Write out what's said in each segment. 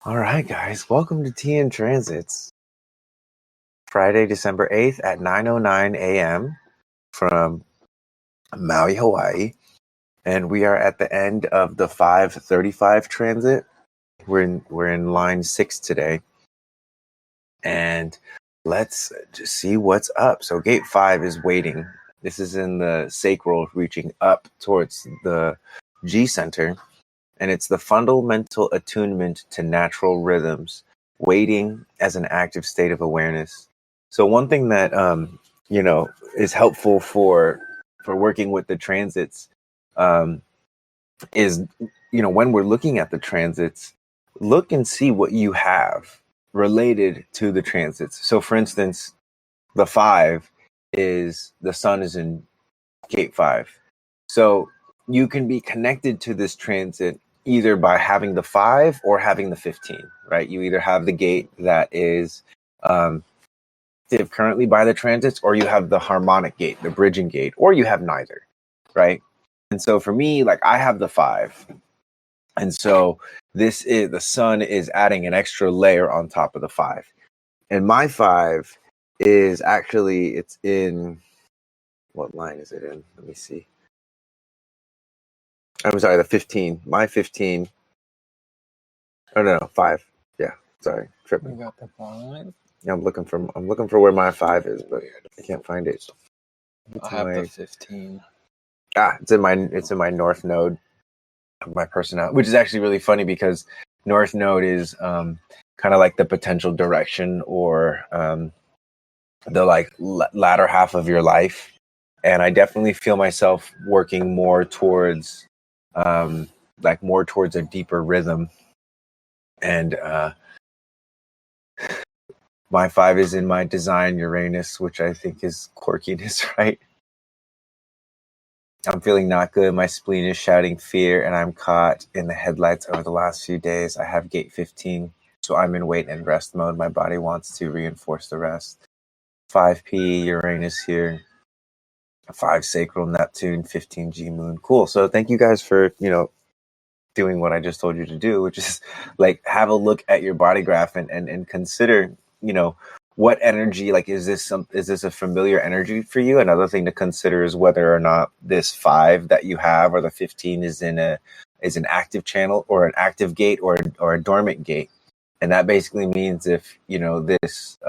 All right, guys, welcome to Tea and Transits. Friday, December 8th at 9:09 a.m. from Maui, Hawaii. And we are at the end of the 535 transit. We're in line 6 today. And let's just see what's up. So gate 5 is waiting. This is in the sacral, reaching up towards the G center. And it's the fundamental attunement to natural rhythms, waiting as an active state of awareness. So one thing that is helpful for working with the transits is when we're looking at the transits, look and see what you have related to the transits. So for instance, the 5 is the sun is in gate 5. So you can be connected to this transit either by having the 5 or having the 15, right? You either have the gate that is currently by the transits, or you have the harmonic gate, the bridging gate, or you have neither, right? And so for me, like, I have the 5. And so this is, the sun is adding an extra layer on top of the 5. And my 5 is actually, it's in, what line is it in? Let me see. I'm sorry, the 15. My 15. Oh no, 5. Yeah, sorry, tripping. You got the 5. Yeah, I'm looking for where my 5 is, but I can't find it. I have the 15. It's in my north node of my personality, which is actually really funny because north node is kind of like the potential direction or the like latter half of your life, and I definitely feel myself working more towards more towards a deeper rhythm. And my 5 is in my design Uranus, which I think is quirkiness, right? I'm feeling not good. My spleen is shouting fear, and I'm caught in the headlights over the last few days. I have gate 15, so I'm in wait and rest mode. My body wants to reinforce the rest. 5P Uranus here. 5 sacral Neptune, 15 G moon. Cool. So thank you guys for, doing what I just told you to do, which is like have a look at your body graph and consider, what energy, like, is this a familiar energy for you? Another thing to consider is whether or not this 5 that you have or the 15 is an active channel or an active gate or a dormant gate. And that basically means if, this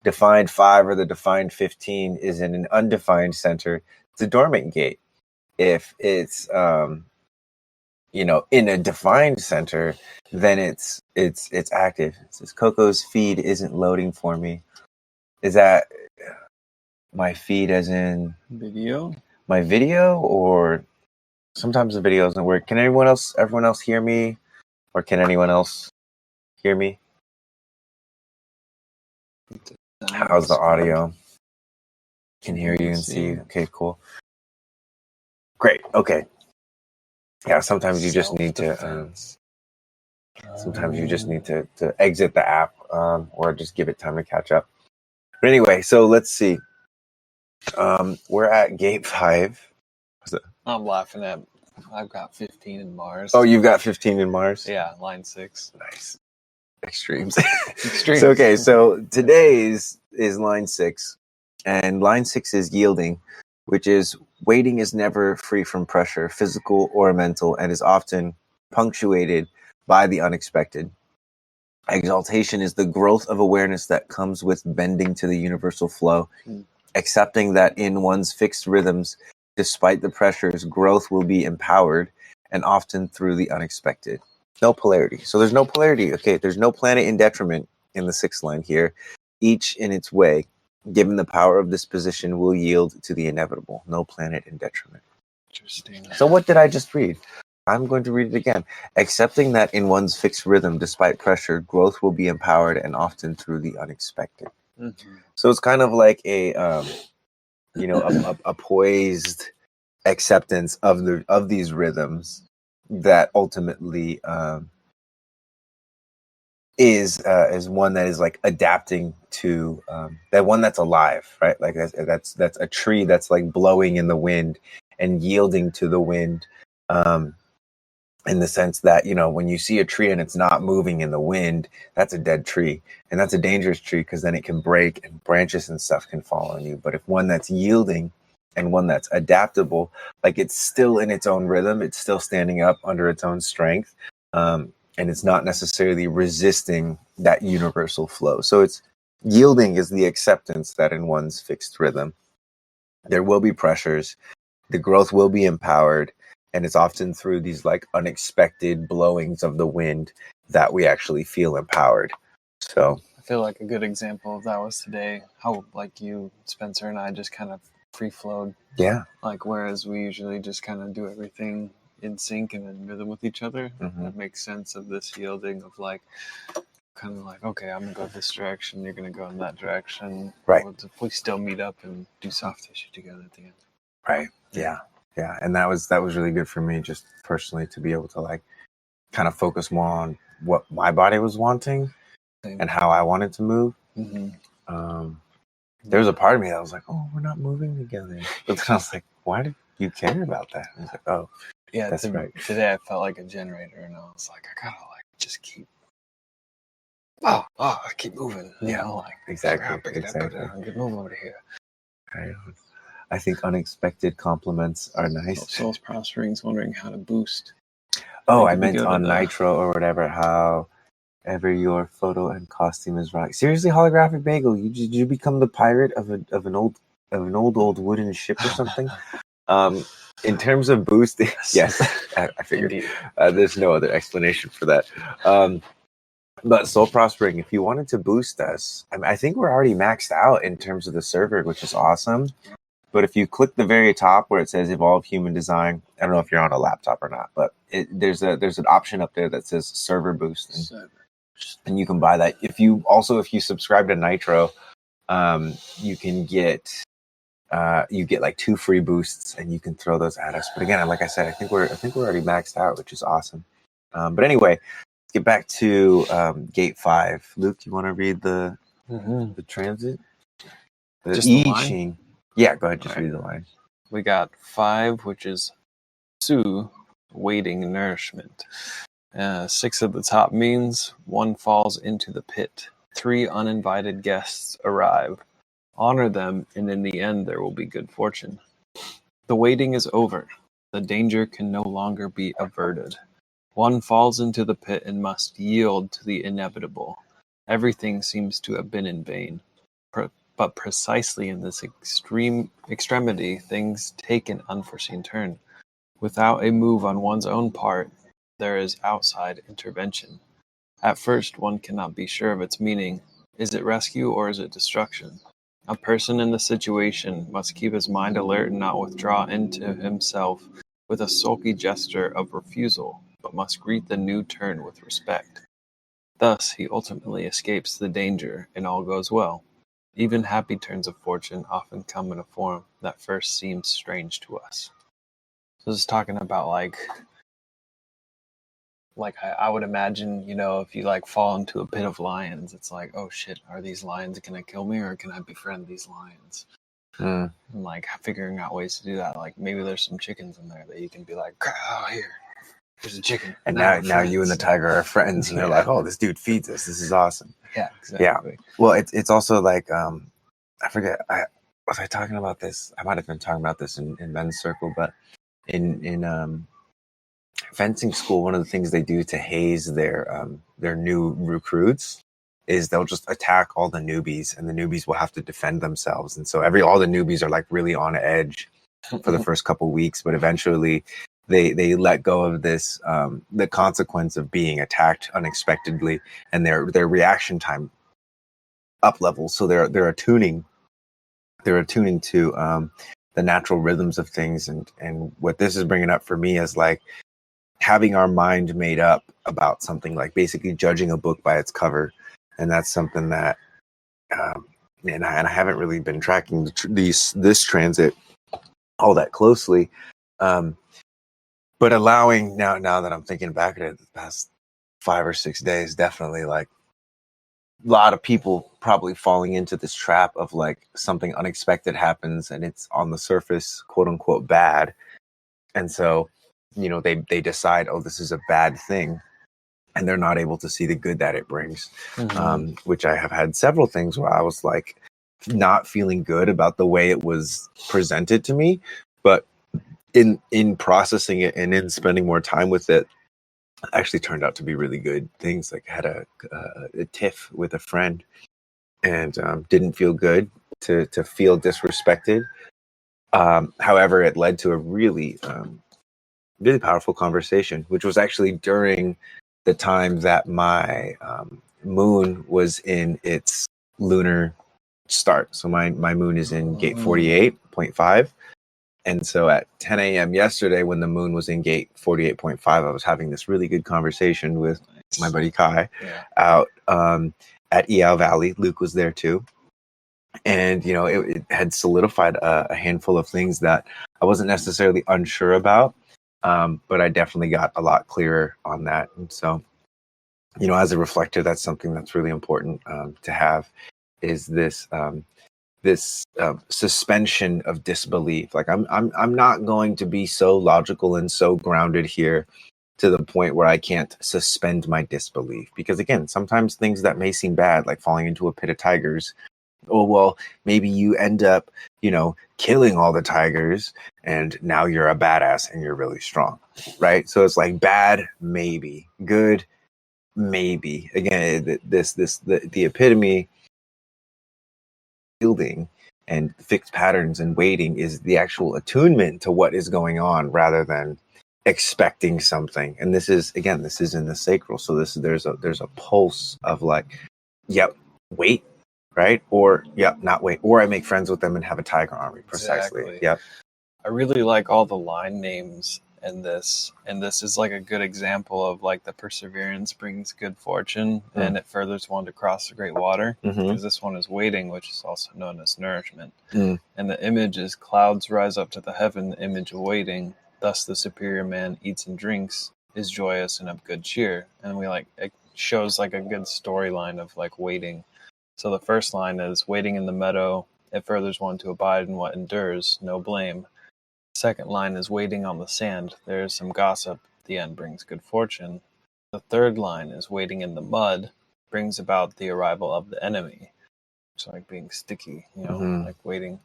defined 5 or the defined 15 is in an undefined center, it's a dormant gate. If it's in a defined center, then it's active. It says Coco's feed isn't loading for me. Is that my feed as in Video? My video, or sometimes the video doesn't work? Can everyone else hear me? Or can anyone else hear me? How's the audio? Can hear you and see you. Okay, cool. Great. Okay. Yeah, sometimes you just need to exit the app or just give it time to catch up. But anyway, so let's see. We're at gate 5. I'm laughing at, I've got 15 in Mars. Oh, you've got 15 in Mars? Yeah, line 6. Nice. Extremes. Extremes. So, okay, so today's is line 6, and line 6 is yielding, which is waiting is never free from pressure, physical or mental, and is often punctuated by the unexpected. Exaltation is the growth of awareness that comes with bending to the universal flow, accepting that in one's fixed rhythms, despite the pressures, growth will be empowered, and often through the unexpected. No polarity. So there's no polarity. Okay, there's no planet in detriment in the 6th line here. Each in its way, given the power of this position, will yield to the inevitable. No planet in detriment. Interesting. So what did I just read? I'm going to read it again. Accepting that in one's fixed rhythm, despite pressure, growth will be empowered, and often through the unexpected. Mm-hmm. So it's kind of like a poised acceptance of these rhythms that ultimately is one that is like adapting to that one that's alive, right? Like that's a tree that's like blowing in the wind and yielding to the wind, in the sense that, when you see a tree and it's not moving in the wind, that's a dead tree. And that's a dangerous tree because then it can break and branches and stuff can fall on you. But if one that's yielding and one that's adaptable, like it's still in its own rhythm, it's still standing up under its own strength. And it's not necessarily resisting that universal flow. So it's yielding is the acceptance that in one's fixed rhythm, there will be pressures, the growth will be empowered, and it's often through these like unexpected blowings of the wind that we actually feel empowered. So I feel like a good example of that was today, how like you, Spencer, and I just kind of free flowed. Yeah. Like whereas we usually just kind of do everything in sync and in rhythm with each other. That makes sense of this yielding of like kind of like, okay, I'm gonna go this direction, you're gonna go in that direction. Right. We still meet up and do soft tissue together at the end. Right. Yeah. And that was really good for me, just personally, to be able to like kind of focus more on what my body was wanting and how I wanted to move. There was a part of me that was like, oh, we're not moving together. But then I was like, why do you care about that? And I was like, oh, yeah, that's right. Today I felt like a generator, and I was like, I gotta like just keep. I keep moving. Exactly. Get moving over here. I think unexpected compliments are nice. Soul's Prospering's wondering how to boost. Oh, I meant on Nitro or whatever. However, your photo and costume is right. Seriously, holographic bagel. Did you become the pirate of an old wooden ship or something? In terms of boosting, yes, I figured. There's no other explanation for that. But Soul Prospering, if you wanted to boost us, I think we're already maxed out in terms of the server, which is awesome. But if you click the very top where it says Evolve Human Design, I don't know if you're on a laptop or not, but there's an option up there that says Server Boost, and you can buy that. If you subscribe to Nitro, you can get like 2 free boosts, and you can throw those at us. But again, like I said, I think we're already maxed out, which is awesome. But anyway, let's get back to Gate 5. Luke, you want to read the transit? Just the line? Yeah, go ahead. Just read the line. We got 5, which is Su, waiting nourishment. 6 at the top means 1 falls into the pit. 3 uninvited guests arrive. Honor them, and in the end there will be good fortune. The waiting is over. The danger can no longer be averted. 1 falls into the pit and must yield to the inevitable. Everything seems to have been in vain. But precisely in this extremity, things take an unforeseen turn. Without a move on one's own part, there is outside intervention. At first, one cannot be sure of its meaning. Is it rescue or is it destruction? A person in the situation must keep his mind alert and not withdraw into himself with a sulky gesture of refusal, but must greet the new turn with respect. Thus, he ultimately escapes the danger, and all goes well. Even happy turns of fortune often come in a form that first seems strange to us. So this is talking about like I would imagine, if you like fall into a pit of lions, it's like, oh shit, are these lions gonna kill me, or can I befriend these lions? And like figuring out ways to do that. Like maybe there's some chickens in there that you can be like, oh, here, there's a chicken. And now you and the tiger are friends, and they're like, oh, this dude feeds us. This is awesome. Yeah, exactly. Yeah. Well, it's also like, I forget, was I talking about this? I might have been talking about this in men's circle, but in fencing school, one of the things they do to haze their new recruits is they'll just attack all the newbies, and the newbies will have to defend themselves. And so all the newbies are like really on edge for the first couple weeks, but eventually they let go of this, the consequence of being attacked unexpectedly, and their reaction time up levels. So they're attuning to the natural rhythms of things. And what this is bringing up for me is like having our mind made up about something, like basically judging a book by its cover. And that's something that, and I haven't really been tracking this transit all that closely. But allowing now that I'm thinking back at it, the past 5 or 6 days, definitely like a lot of people probably falling into this trap of like something unexpected happens and it's on the surface, quote unquote, bad. And so they decide, oh, this is a bad thing, and they're not able to see the good that it brings. Which I have had several things where I was like not feeling good about the way it was presented to me, but in processing it and in spending more time with it, actually turned out to be really good things. Like I had a tiff with a friend, and didn't feel good to feel disrespected. However, it led to a really really powerful conversation, which was actually during the time that my moon was in its lunar start. So my moon is in gate 48.5. And so at 10 a.m. yesterday, when the moon was in gate 48.5, I was having this really good conversation with my buddy Kai out at Eevolvee. Luke was there too. And, it had solidified a handful of things that I wasn't necessarily unsure about. But I definitely got a lot clearer on that. And so, as a reflector, that's something that's really important to have, is this suspension of disbelief. Like I'm not going to be so logical and so grounded here to the point where I can't suspend my disbelief. Because again, sometimes things that may seem bad, like falling into a pit of tigers, oh, well, maybe you end up, killing all the tigers, and now you're a badass and you're really strong, right? So it's like bad, maybe. Good, maybe. Again, the epitome yielding and fixed patterns and waiting is the actual attunement to what is going on, rather than expecting something. And this is in the sacral. So there's a pulse of like, yep, wait. Right? Or, not wait. Or I make friends with them and have a tiger army. Precisely. Exactly. Yep. I really like all the line names in this. And this is like a good example of like the perseverance brings good fortune and it furthers one to cross the great water. Because this one is waiting, which is also known as nourishment. And the image is clouds rise up to the heaven, the image of waiting. Thus the superior man eats and drinks, is joyous and of good cheer. And it shows like a good storyline of like waiting. So the first line is, waiting in the meadow, it furthers one to abide in what endures, no blame. Second line is, waiting on the sand, there is some gossip, the end brings good fortune. The third line is, waiting in the mud, brings about the arrival of the enemy. It's like being sticky, like waiting.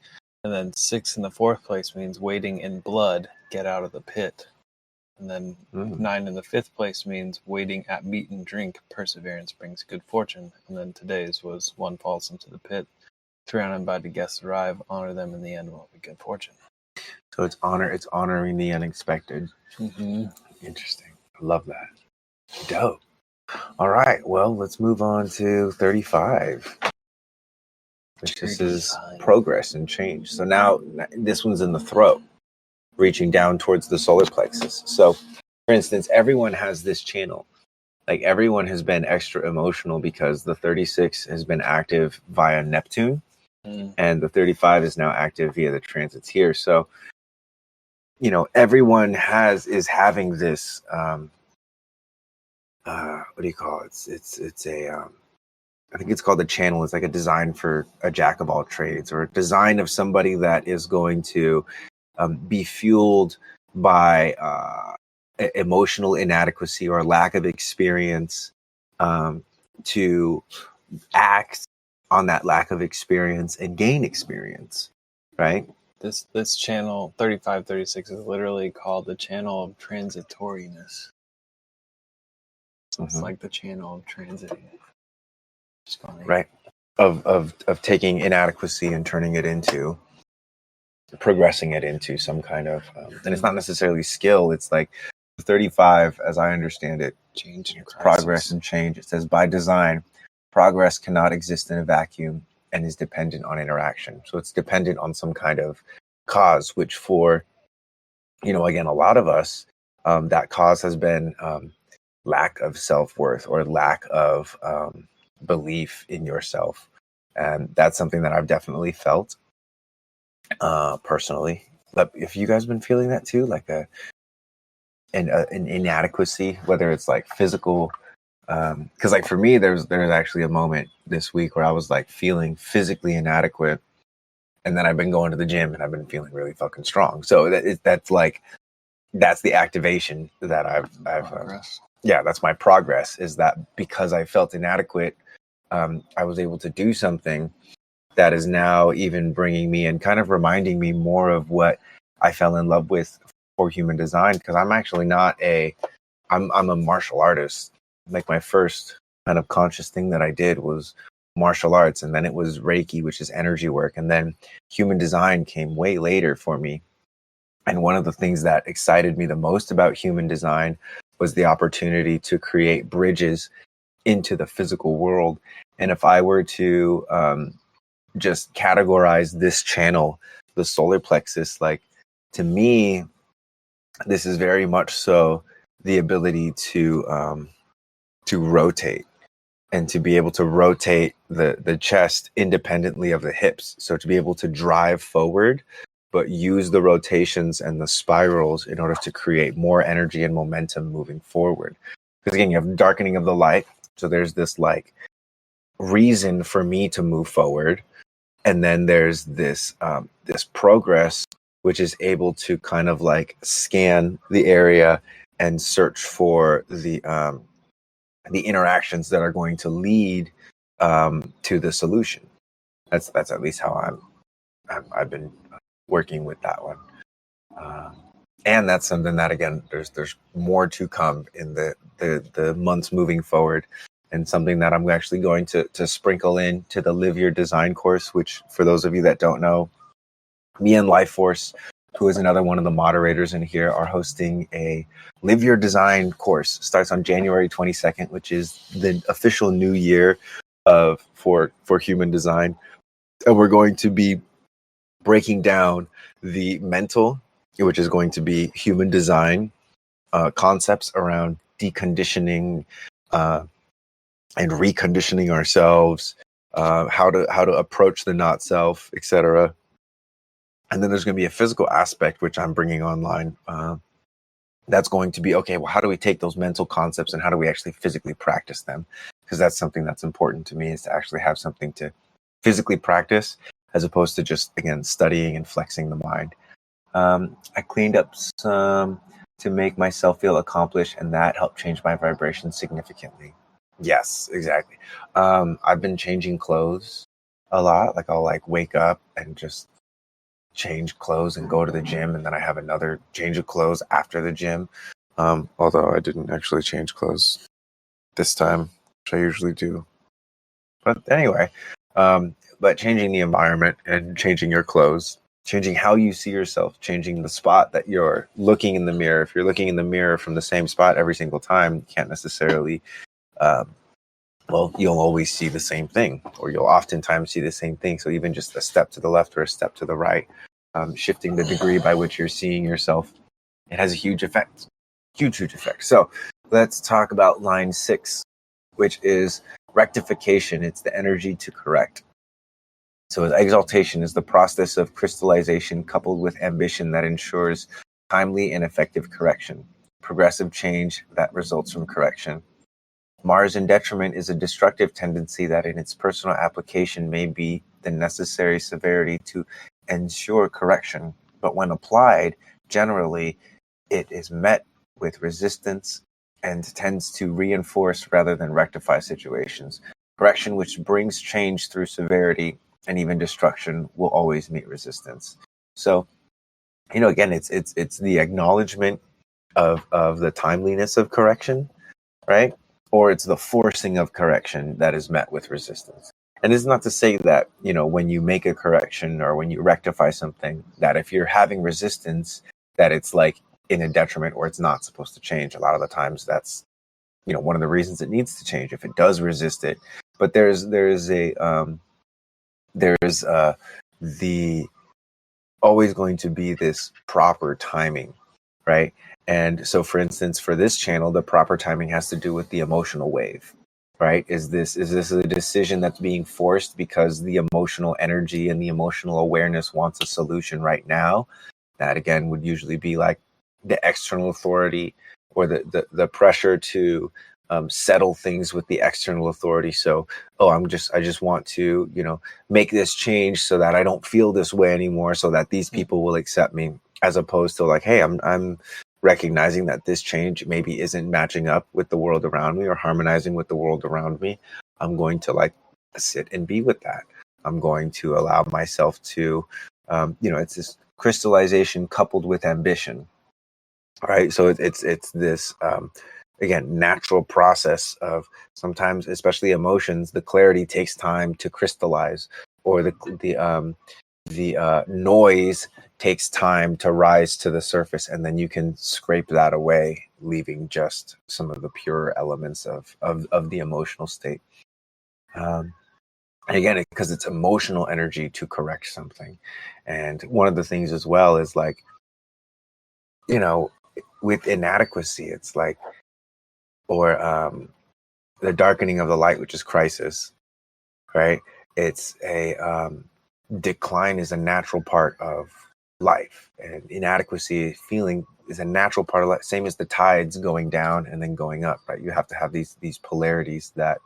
And then 6 in the fourth place means, waiting in blood, get out of the pit. And then 9 in the fifth place means, waiting at meat and drink, perseverance brings good fortune. And then today's was, 1 falls into the pit, 3 uninvited guests arrive, honor them, in the end will be good fortune. So it's honoring the unexpected. Interesting. I love that. Dope. All right. Well, let's move on to 35. Which is progress and change. So now this one's in the throat, reaching down towards the solar plexus. So, for instance, everyone has this channel. Like everyone has been extra emotional because the 36 has been active via Neptune, and the 35 is now active via the transits here. So, everyone is having this. What do you call it? It's a. I think it's called the channel. It's like a design for a jack of all trades, or a design of somebody that is going to be fueled by emotional inadequacy or lack of experience, to act on that lack of experience and gain experience, right? This channel 3536 is literally called the channel of transitoriness. It's like the channel of transiting. It's funny. Right. Of taking inadequacy and turning it into, progressing it into some kind of, and it's not necessarily skill. It's like 35, as I understand it, change and progress and change. It says, by design, progress cannot exist in a vacuum and is dependent on interaction. So it's dependent on some kind of cause, which for, again, a lot of us, that cause has been lack of self-worth or lack of belief in yourself. And that's something that I've definitely felt personally. But if you guys been feeling that too, like an inadequacy, whether it's like physical, because like for me, there's actually a moment this week where I was like feeling physically inadequate, and then I've been going to the gym and I've been feeling really fucking strong. So that's like that's the activation that I've that's my progress, is that because I felt inadequate, I was able to do something that is now even bringing me and kind of reminding me more of what I fell in love with for human design. Because I'm actually not I'm a martial artist. Like my first kind of conscious thing that I did was martial arts, and then it was Reiki, which is energy work, and then human design came way later for me. And one of the things that excited me the most about human design was the opportunity to create bridges into the physical world. And if I were to just categorize this channel, the solar plexus, like, to me, this is very much so the ability to rotate, and to be able to rotate the chest independently of the hips. So to be able to drive forward, but use the rotations and the spirals in order to create more energy and momentum moving forward. Because again, you have darkening of the light. So there's this like reason for me to move forward. And then there's this this progress, which is able to kind of like scan the area and search for the interactions that are going to lead to the solution. That's at least how I've been working with that one, and that's something that, again, there's more to come in the months moving forward, and something that I'm actually going to sprinkle in to the Live Your Design course, which, for those of you that don't know, me and Life Force, who is another one of the moderators in here, are hosting a Live Your Design course. It starts on January 22nd, which is the official new year for human design. And we're going to be breaking down the mental, which is going to be human design concepts around deconditioning and reconditioning ourselves, how to approach the not self, etc. And then there's going to be a physical aspect, which I'm bringing online. That's going to be, okay, well, how do we take those mental concepts and how do we actually physically practice them? Because that's something that's important to me, is to actually have something to physically practice, as opposed to just, again, studying and flexing the mind. I cleaned up some to make myself feel accomplished, and that helped change my vibration significantly. Yes, exactly. I've been changing clothes a lot. Like, I'll like wake up and just change clothes and go to the gym, and then I have another change of clothes after the gym. Although I didn't actually change clothes this time, which I usually do. But anyway, but changing the environment and changing your clothes, changing how you see yourself, changing the spot that you're looking in the mirror. If you're looking in the mirror from the same spot every single time, you can't necessarily, well, you'll always see the same thing, or you'll oftentimes see the same thing. So even just a step to the left or a step to the right, shifting the degree by which you're seeing yourself, it has a huge effect. Huge effect. So let's talk about line 6, which is rectification. It's the energy to correct. So exaltation is the process of crystallization coupled with ambition that ensures timely and effective correction, progressive change that results from correction. Mars in detriment is a destructive tendency that in its personal application may be the necessary severity to ensure correction, but when applied, generally, it is met with resistance and tends to reinforce rather than rectify situations. Correction which brings change through severity and even destruction will always meet resistance. So, again, it's the acknowledgement of the timeliness of correction, right? Or it's the forcing of correction that is met with resistance. And it's not to say that, when you make a correction or when you rectify something, that if you're having resistance, that it's like in a detriment or it's not supposed to change. A lot of the times that's, one of the reasons it needs to change if it does resist it. But there's the always going to be this proper timing, right? And so, for instance, for this channel, the proper timing has to do with the emotional wave, right? Is this a decision that's being forced because the emotional energy and the emotional awareness wants a solution right now? That, again, would usually be like the external authority or the pressure to settle things with the external authority. So, I just want to, make this change so that I don't feel this way anymore, so that these people will accept me, as opposed to like, hey, I'm recognizing that this change maybe isn't matching up with the world around me or harmonizing with the world around me, I'm going to like sit and be with that. I'm going to allow myself to, it's this crystallization coupled with ambition, right? So it's this, again, natural process of sometimes, especially emotions, the clarity takes time to crystallize, or the noise takes time to rise to the surface, and then you can scrape that away, leaving just some of the pure elements of the emotional state. And again, because it's emotional energy to correct something. And one of the things as well is like, with inadequacy, it's like, or the darkening of the light, which is crisis, right? It's a decline is a natural part of life, and inadequacy feeling is a natural part of life, same as the tides going down and then going up, right? You have to have these polarities that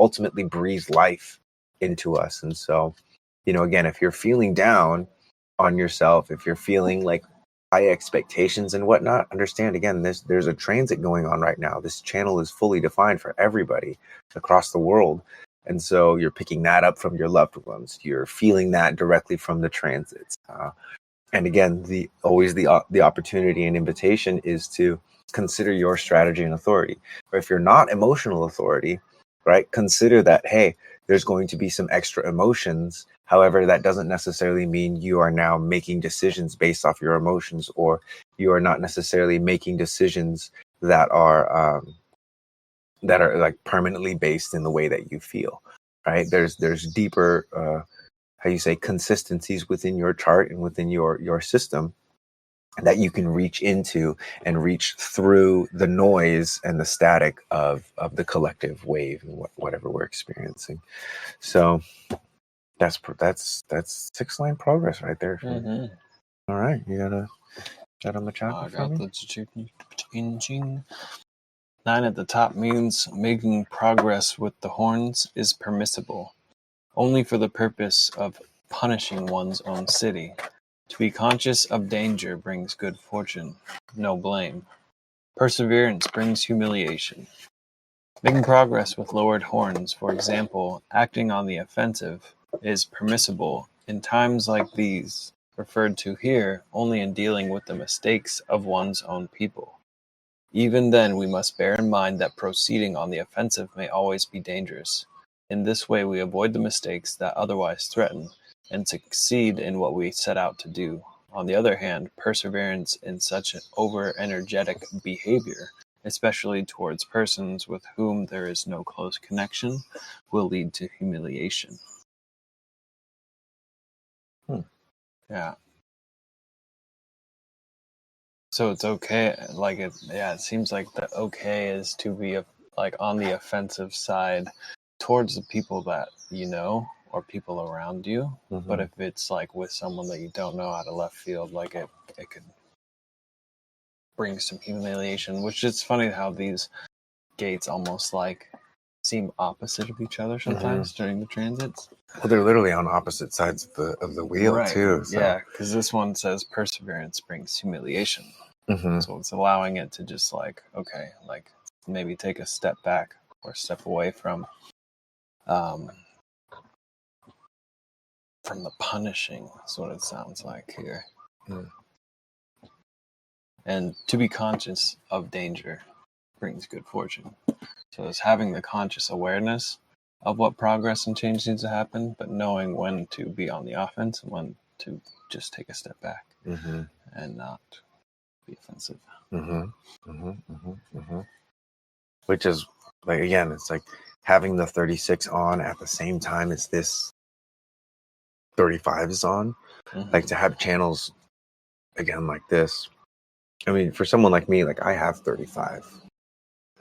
ultimately breathe life into us. And so, again, if you're feeling down on yourself, if you're feeling like high expectations and whatnot, understand, again, there's a transit going on right now. This channel is fully defined for everybody across the world. And so you're picking that up from your loved ones. You're feeling that directly from the transits. And again, the opportunity and invitation is to consider your strategy and authority. Or if you're not emotional authority, right, consider that, hey, there's going to be some extra emotions. However, that doesn't necessarily mean you are now making decisions based off your emotions, or you are not necessarily making decisions that are like permanently based in the way that you feel, right? There's deeper, how you say, consistencies within your chart and within your system that you can reach into and reach through the noise and the static of the collective wave and whatever we're experiencing. So that's 6-line progress right there. Mm-hmm. All right, you got a machaka for me? The ching. 9 at the top means making progress with the horns is permissible, only for the purpose of punishing one's own city. To be conscious of danger brings good fortune, no blame. Perseverance brings humiliation. Making progress with lowered horns, for example, acting on the offensive, is permissible in times like these, referred to here only in dealing with the mistakes of one's own people. Even then, we must bear in mind that proceeding on the offensive may always be dangerous. In this way, we avoid the mistakes that otherwise threaten and succeed in what we set out to do. On the other hand, perseverance in such over-energetic behavior, especially towards persons with whom there is no close connection, will lead to humiliation. Yeah. So it's okay, like it seems like the okay is to be like on the offensive side towards the people that you know or people around you. Mm-hmm. But if it's like with someone that you don't know out of left field, like it could bring some humiliation, which is funny how these gates almost like seem opposite of each other sometimes during the transits. Well, they're literally on opposite sides of the wheel, Right. too. So. Yeah, because this one says perseverance brings humiliation. Mm-hmm. So it's allowing it to just like, okay, like maybe take a step back or step away from the punishing. That's what it sounds like here. Mm. And to be conscious of danger brings good fortune. So it's having the conscious awareness of what progress and change needs to happen, but knowing when to be on the offense and when to just take a step back and not be offensive. Which is, like, again, it's like having the 36 on at the same time as this 35 is on. Like, to have channels, again, like this. I mean, for someone like me, like, I have 35.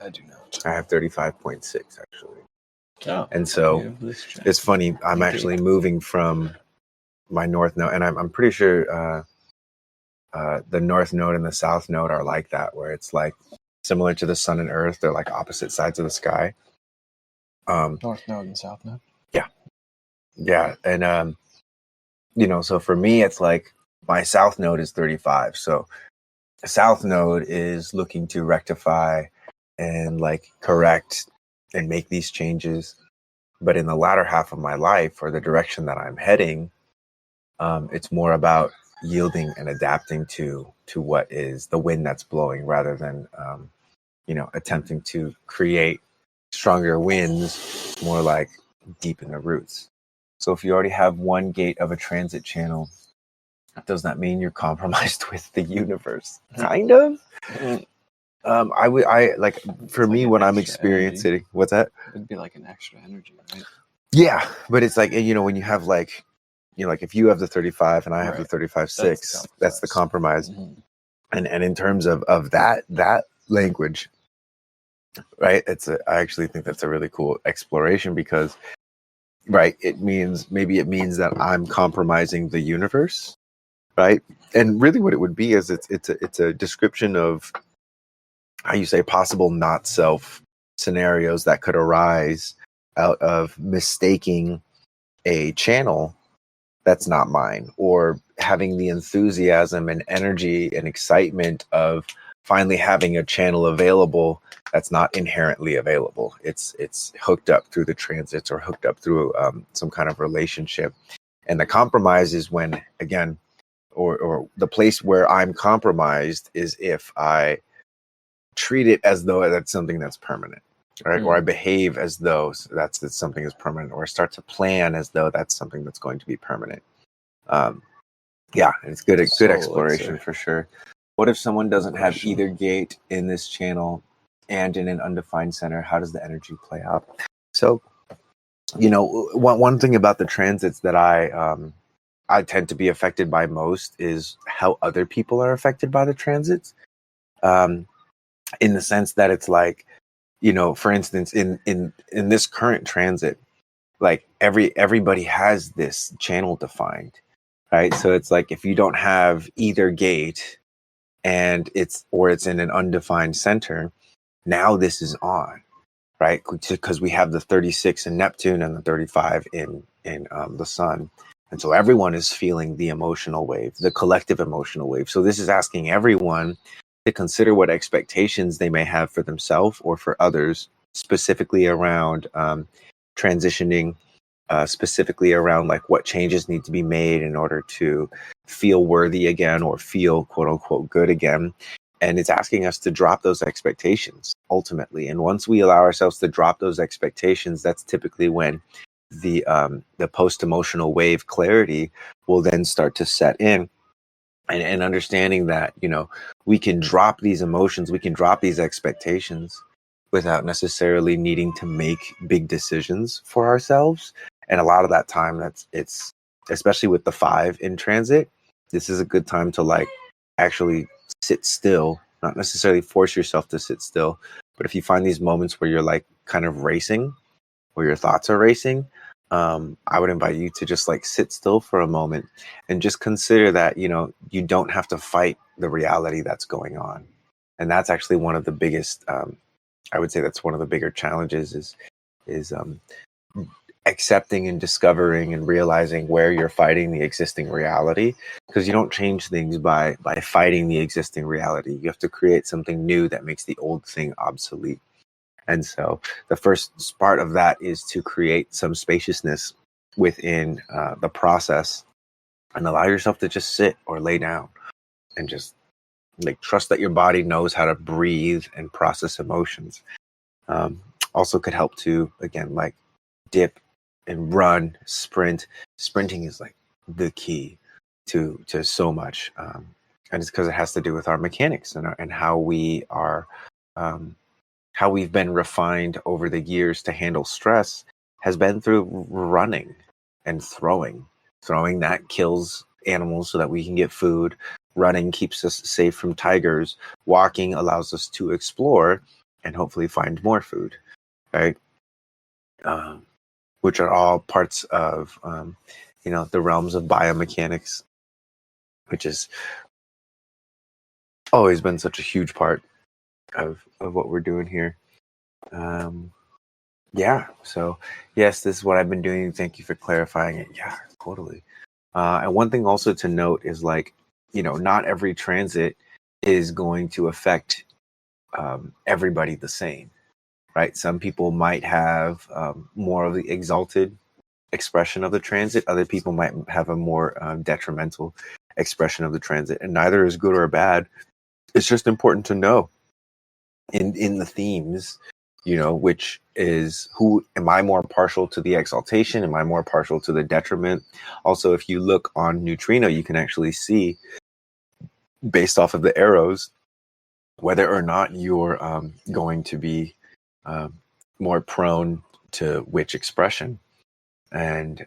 I do not. I have 35.6, actually. Oh, and so it's funny. I'm actually moving from my north node, and I'm pretty sure the north node and the south node are like that, where it's like similar to the sun and earth. They're like opposite sides of the sky. North node and south node. Yeah. And so for me, it's like my south node is 35. So South node is looking to rectify and like correct and make these changes. But in the latter half of my life, or the direction that I'm heading, it's more about yielding and adapting to what is the wind that's blowing, rather than attempting to create stronger winds, more like deepen the roots. So if you already have one gate of a transit channel, does that mean you're compromised with the universe? Kind of. I like, for me, when I'm experiencing energy. What's that? It'd be like an extra energy, right? Yeah, but it's like, when you have like, like if you have the 35 and I have the 35-6, that's the compromise. Mm-hmm. And in terms of that language, right? I actually think that's a really cool exploration, because, right, it means that I'm compromising the universe, right? And really what it would be is it's a description of how you say possible not self scenarios that could arise out of mistaking a channel that's not mine, or having the enthusiasm and energy and excitement of finally having a channel available that's not inherently available. It's hooked up through the transits, or hooked up through some kind of relationship. And the compromise is when, again, or the place where I'm compromised is if I treat it as though that's something that's permanent, right? Or I behave as though that's something is permanent, or I start to plan as though that's something that's going to be permanent. Yeah, it's good exploration for sure. What if someone doesn't have either gate in this channel and in an undefined center? How does the energy play out? So, one thing about the transits that I tend to be affected by most is how other people are affected by the transits. In the sense that it's like, for instance, in this current transit, like everybody has this channel defined, right? So it's like, if you don't have either gate and it's in an undefined center, now this is on, right? Because we have the 36 in Neptune and the 35 in the sun. And so everyone is feeling the emotional wave, the collective emotional wave. So this is asking everyone to consider what expectations they may have for themselves or for others, specifically around transitioning, specifically around like what changes need to be made in order to feel worthy again, or feel quote unquote good again. And it's asking us to drop those expectations ultimately. And once we allow ourselves to drop those expectations, that's typically when the post-emotional wave clarity will then start to set in. And understanding that, we can drop these emotions, we can drop these expectations without necessarily needing to make big decisions for ourselves. And a lot of that time, it's especially with the 5 in transit, this is a good time to like actually sit still, not necessarily force yourself to sit still. But if you find these moments where you're like kind of racing, where your thoughts are racing, I would invite you to just like sit still for a moment and just consider that, you don't have to fight the reality that's going on. And that's actually one of the biggest, I would say that's one of the bigger challenges is accepting and discovering and realizing where you're fighting the existing reality, because you don't change things by fighting the existing reality. You have to create something new that makes the old thing obsolete. And so the first part of that is to create some spaciousness within the process, and allow yourself to just sit or lay down and just like trust that your body knows how to breathe and process emotions. Also could help to, again, like dip and run, sprint. Sprinting is like the key to so much. And it's because it has to do with our mechanics and how we are, how we've been refined over the years to handle stress has been through running and throwing. Throwing that kills animals so that we can get food. Running keeps us safe from tigers. Walking allows us to explore and hopefully find more food, right? Which are all parts of, the realms of biomechanics, which has always been such a huge part of what we're doing here. Yeah, so yes, this is what I've been doing. Thank you for clarifying it. Yeah, totally. And one thing also to note is like, not every transit is going to affect everybody the same, right? Some people might have more of the exalted expression of the transit. Other people might have a more detrimental expression of the transit, and neither is good or bad. It's just important to know in the themes, which is, who am I more partial to the exaltation? Am I more partial to the detriment? Also, if you look on neutrino, you can actually see, based off of the arrows, whether or not you're going to be more prone to which expression. And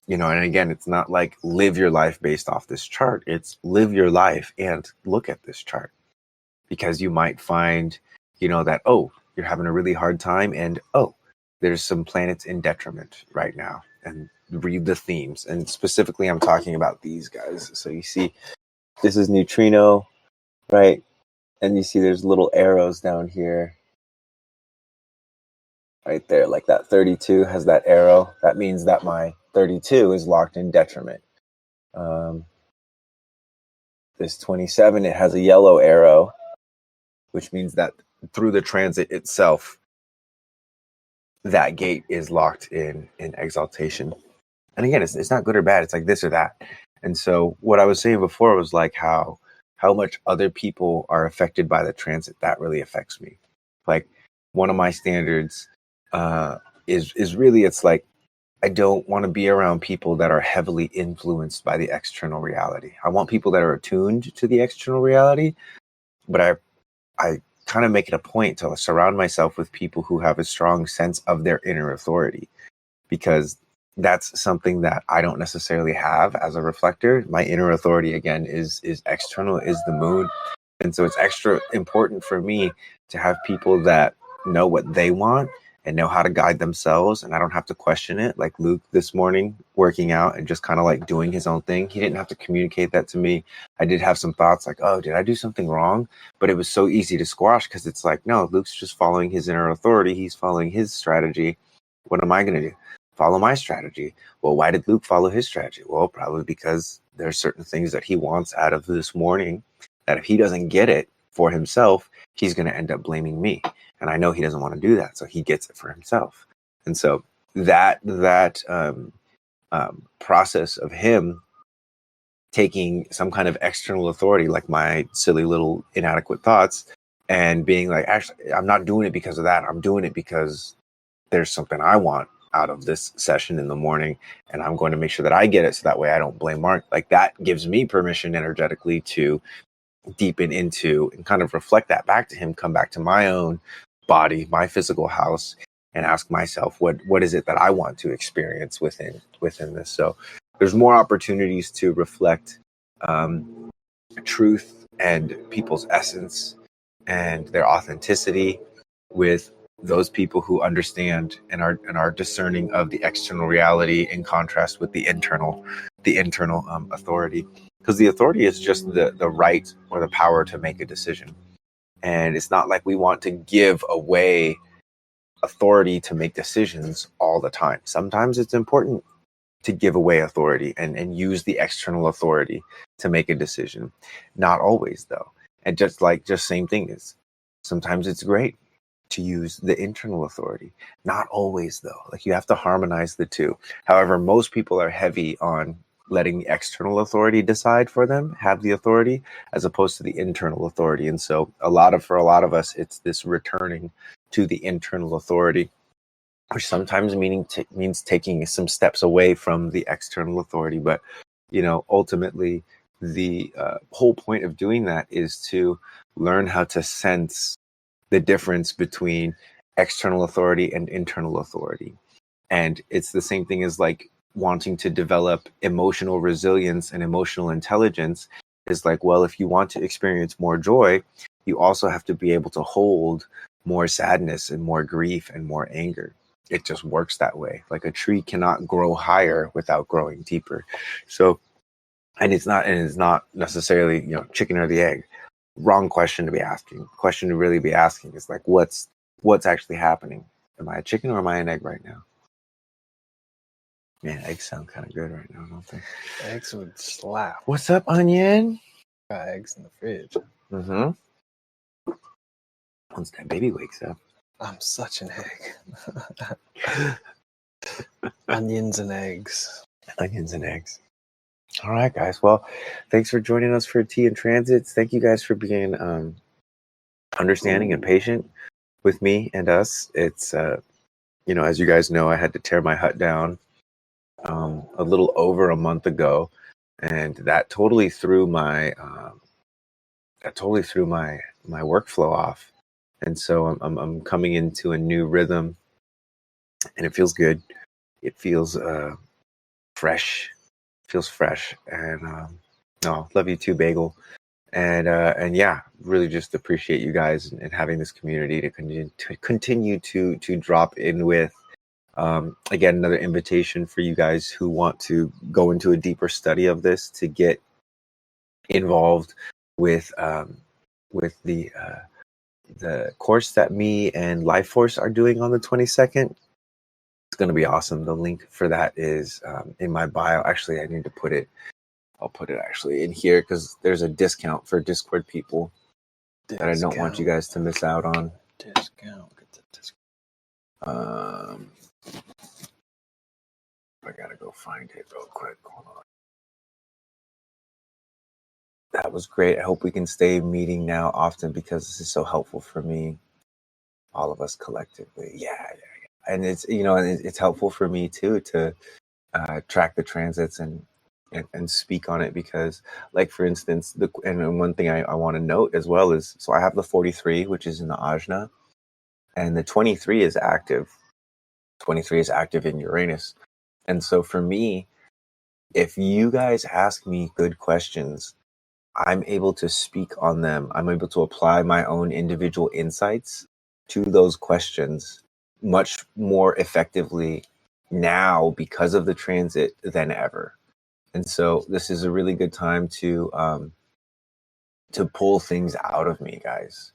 and again, it's not like live your life based off this chart. It's live your life and look at this chart, because you might find that, oh, you're having a really hard time, and oh, there's some planets in detriment right now, and read the themes. And specifically, I'm talking about these guys. So you see, this is neutrino, right? And you see there's little arrows down here right there, like that 32 has that arrow. That means that my 32 is locked in detriment. This 27, it has a yellow arrow, which means that through the transit itself, that gate is locked in exaltation. And again, it's not good or bad. It's like this or that. And so what I was saying before was like how much other people are affected by the transit. That really affects me. Like, one of my standards is really, it's like, I don't want to be around people that are heavily influenced by the external reality. I want people that are attuned to the external reality, but I kind of make it a point to surround myself with people who have a strong sense of their inner authority, because that's something that I don't necessarily have as a reflector. My inner authority, again, is external, is the moon. And so it's extra important for me to have people that know what they want and know how to guide themselves, and I don't have to question it. Like Luke this morning, working out and just kind of like doing his own thing. He didn't have to communicate that to me. I did have some thoughts like, oh, did I do something wrong? But it was so easy to squash, because it's like, no, Luke's just following his inner authority. He's following his strategy. What am I going to do? Follow my strategy. Well, why did Luke follow his strategy? Well, probably because there's certain things that he wants out of this morning that if he doesn't get it for himself, he's going to end up blaming me. And I know he doesn't want to do that, so he gets it for himself. And so that process of him taking some kind of external authority, like my silly little inadequate thoughts, and being like, actually, I'm not doing it because of that. I'm doing it because there's something I want out of this session in the morning, and I'm going to make sure that I get it, so that way I don't blame Mark. Like, that gives me permission energetically to deepen into and kind of reflect that back to him, come back to my own body, my physical house, and ask myself, what is it that I want to experience within this. So there's more opportunities to reflect truth and people's essence and their authenticity with those people who understand and are discerning of the external reality, in contrast with the internal authority. Because the authority is just the right or the power to make a decision. And it's not like we want to give away authority to make decisions all the time. Sometimes it's important to give away authority and use the external authority to make a decision. Not always, though. And just same thing is, sometimes it's great to use the internal authority. Not always, though. Like, you have to harmonize the two. However, most people are heavy on letting the external authority decide for them, have the authority, as opposed to the internal authority. And so for a lot of us, it's this returning to the internal authority, which sometimes means taking some steps away from the external authority. But, ultimately, the whole point of doing that is to learn how to sense the difference between external authority and internal authority. And it's the same thing as like wanting to develop emotional resilience and emotional intelligence. Is like, well, if you want to experience more joy, you also have to be able to hold more sadness and more grief and more anger. It just works that way. Like, a tree cannot grow higher without growing deeper. So, and it's not necessarily, chicken or the egg. Wrong question to be asking. Question to really be asking is like, what's actually happening? Am I a chicken or am I an egg right now? Man, eggs sound kind of good right now, don't they? Eggs would slap. What's up, Onion? Got eggs in the fridge. Mm-hmm. Once that baby wakes up. I'm such an egg. Onions and eggs. Onions and eggs. All right, guys. Well, thanks for joining us for Tea and Transits. Thank you guys for being understanding and patient with me and us. It's, as you guys know, I had to tear my hut down a little over a month ago, and that totally threw my my workflow off. And so I'm coming into a new rhythm, and it feels good. It feels fresh. Feels fresh, and no, love you too, Bagel. And yeah, really just appreciate you guys and having this community to continue to drop in with. Again, another invitation for you guys who want to go into a deeper study of this to get involved with the course that me and Life Force are doing on the 22nd. It's going to be awesome. The link for that is in my bio. Actually, I need to put it. I'll put it actually in here because there's a discount for Discord people that I don't want you guys to miss out on. Discount. Get the discount. I gotta go find it real quick. Hold on. That was great. I hope we can stay meeting now often because this is so helpful for me, all of us collectively. Yeah. And it's it's helpful for me too to track the transits and speak on it because, like for instance, and one thing I want to note as well is, so I have the 43, which is in the Ajna, and the 23 is active. 23 is active in Uranus. And so for me, if you guys ask me good questions, I'm able to speak on them. I'm able to apply my own individual insights to those questions much more effectively now because of the transit than ever. And so this is a really good time to pull things out of me, guys.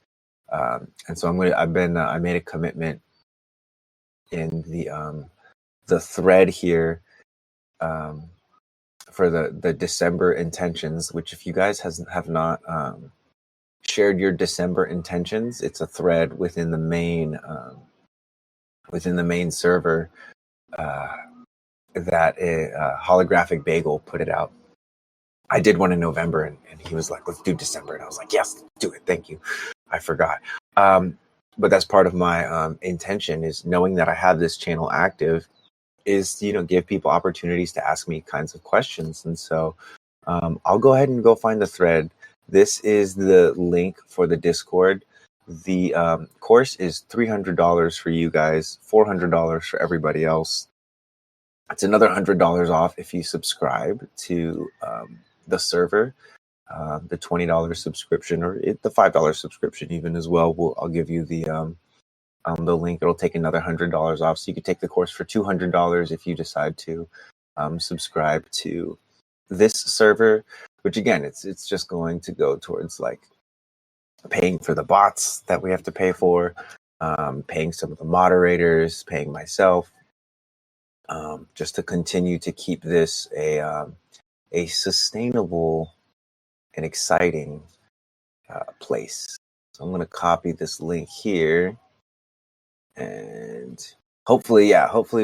And so I made a commitment in the thread here for the December intentions, which if you guys have not shared your December intentions, it's a thread within the main server that Holographic Bagel put it out. I did one in November, and he was like, let's do December. And I was like, yes, do it. Thank you. I forgot. But that's part of my intention, is knowing that I have this channel active, is, give people opportunities to ask me kinds of questions. And so I'll go ahead and go find the thread. This is the link for the Discord. The course is $300 for you guys, $400 for everybody else. It's another $100 off if you subscribe to the server. The $20 subscription, or the $5 subscription even as well. I'll give you the link. It'll take another $100 off, so you could take the course for $200 if you decide to subscribe to this server. Which again, it's just going to go towards like paying for the bots that we have to pay for, paying some of the moderators, paying myself, just to continue to keep this a sustainable and exciting place. So I'm going to copy this link here, and hopefully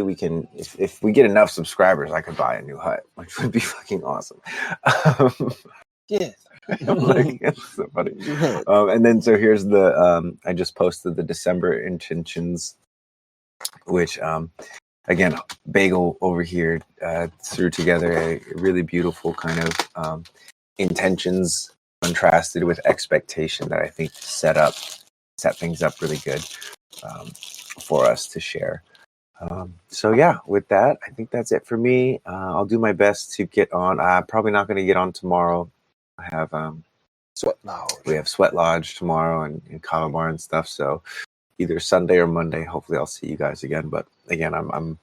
we can, if we get enough subscribers, I could buy a new hut, which would be fucking awesome. Yeah. Like, it's so funny. And then so here's the I just posted the December intentions, which again, Bagel over here threw together a really beautiful kind of intentions contrasted with expectation that I think set things up really good for us to share. So yeah, with that, I think that's it for me. I'll do my best to get on. I'm probably not going to get on tomorrow. I have Sweat Lodge. We have Sweat Lodge tomorrow and Kava Bar and stuff. So either Sunday or Monday, hopefully I'll see you guys again. But again, I'm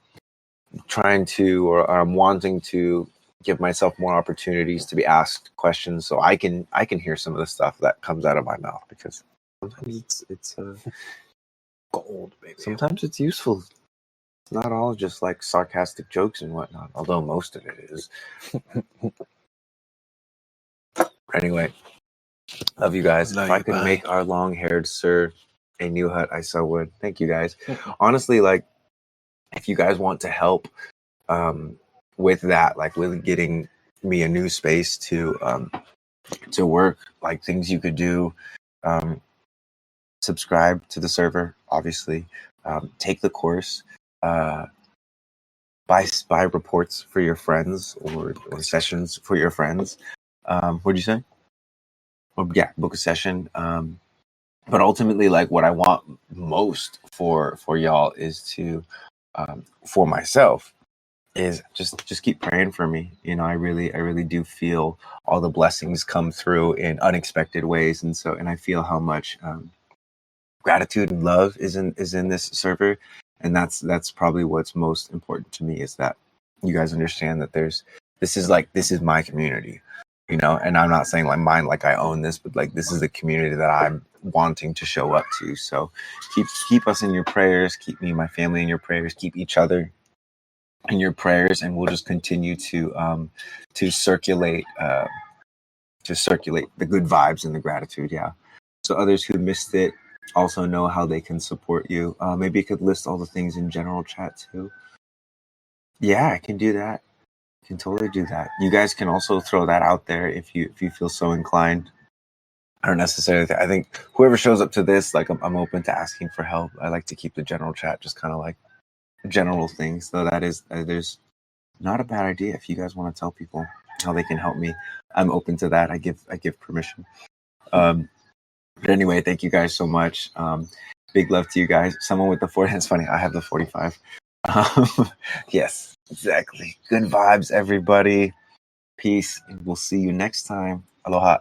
trying to, or I'm wanting to, give myself more opportunities to be asked questions, so I can hear some of the stuff that comes out of my mouth, because sometimes it's Gold, baby. Sometimes it's useful. It's not all just like sarcastic jokes and whatnot, although most of it is. Anyway, Love you guys. Love If I you, could bye. make our long-haired sir a new hut, I so would. Thank you guys. Honestly, like, if you guys want to help with that, like with getting me a new space to work, like things you could do, subscribe to the server, obviously, take the course, buy reports for your friends or sessions for your friends. What'd you say? Oh, yeah, book a session. But ultimately, like what I want most for y'all is to, for myself, is just keep praying for me. You know, I really do feel all the blessings come through in unexpected ways, and I feel how much gratitude and love is in this server, and that's probably what's most important to me, is that you guys understand that this is my community, you know. And I'm not saying like mine, like I own this, but like this is the community that I'm wanting to show up to. So keep us in your prayers, keep me and my family in your prayers, keep each other in your prayers, and we'll just continue to circulate the good vibes and the gratitude. Yeah. So others who missed it also know how they can support you. Maybe you could list all the things in general chat too. Yeah, I can do that. I can totally do that. You guys can also throw that out there if you feel so inclined. I don't necessarily. I think whoever shows up to this, like I'm open to asking for help. I like to keep the general chat just kind of like general things. So there's not a bad idea. If you guys want to tell people how they can help me, I'm open to that. I give permission. But anyway, thank you guys so much. Big love to you guys. Someone with the 40. It's funny. I have the 45. Yes, exactly. Good vibes, everybody. Peace. And we'll see you next time. Aloha.